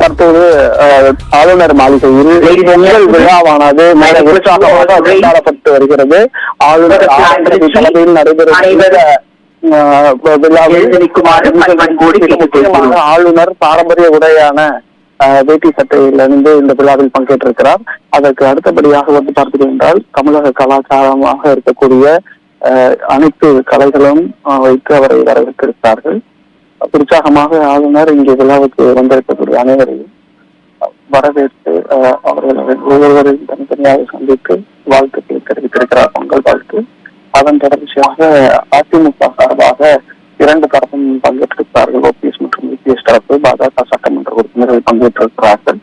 தற்போது ஆளுநர் மாளிகையில் பொங்கல் விழாவானது கொண்டாடப்பட்டு வருகிறது. ஆளுநர் தலைமையில் நடைபெறும் ஆளுநர் பாரம்பரிய உடையான வேட்டி சட்டையிலிருந்து இந்த விழாவில் பங்கேற்றிருக்கிறார். அதற்கு அடுத்தபடியாக வந்து பார்த்தீர்கள் என்றால் தமிழக கலாச்சாரமாக இருக்கக்கூடிய அனைத்து கலைகளும் வைத்து அவரை வரவேற்றிருக்கிறார்கள். உற்சாகமாக ஆளுநர் இங்கே விழாவுக்கு வந்திருக்கக்கூடிய அனைவரையும் வரவேற்று அவர்கள் ஒவ்வொருவரையும் தனித்தனியாக சந்தித்து வாழ்த்துக்களை தெரிவித்திருக்கிறார், பொங்கல் வாழ்த்து. அதன் தொடர்ச்சியாக அதிமுக சார்பாக 2 தரப்பும் பங்கேற்றிருக்கிறார்கள். ஓபிஎஸ் மற்றும் இபிஎஸ் தரப்பு பாஜக சட்டமன்ற உறுப்பினர்கள் பங்கேற்றிருக்கிறார்கள்.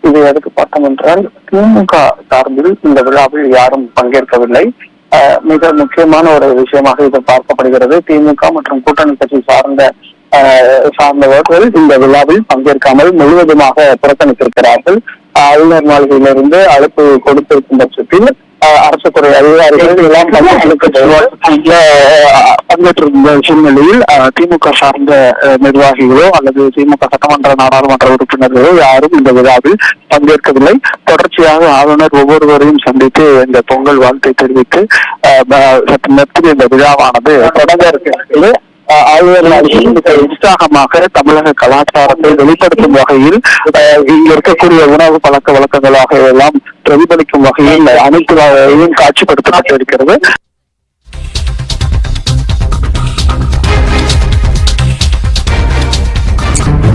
இதை எதுக்கு பார்த்தோம் என்றால் திமுக சார்பில் இந்த விழாவில் யாரும் பங்கேற்கவில்லை. மிக முக்கியமான ஒரு விஷயமாக இது பார்க்கப்படுகிறது. திமுக மற்றும் கூட்டணி கட்சி சார்ந்தவர்கள் இந்த விழாவில் பங்கேற்காமல் முழுவதுமாக புறக்கணித்திருக்கிறார்கள். ஆளுநர் மாளிகையிலிருந்து அழைப்பு கொடுத்திருக்கும் பட்சத்தில் அரசு துறை அதிகாரிகள் எல்லாம் பங்கேற்றிருந்த சூழ்நிலையில் திமுக சார்ந்த நிர்வாகிகளோ அல்லது திமுக சட்டமன்ற நாடாளுமன்ற உறுப்பினர்களோ யாரும் இந்த விழாவில் பங்கேற்கவில்லை. தொடர்ச்சியாக ஆளுநர் ஒவ்வொருவரையும் சந்தித்து இந்த பொங்கல் வாழ்த்தை தெரிவித்து சற்று நேரத்தில் இந்த விழாவானது தொடங்க இருக்கிறது. ஆளுநர் உற்சாகமாக தமிழக கலாச்சாரத்தை வெளிப்படுத்தும் வகையில் இங்க இருக்கக்கூடிய உணவு பழக்க வழக்கங்களாக எல்லாம் பிரதிபலிக்கும் வகையில் அனைத்து காட்சிப்படுத்தப்பட்டிருக்கிறது.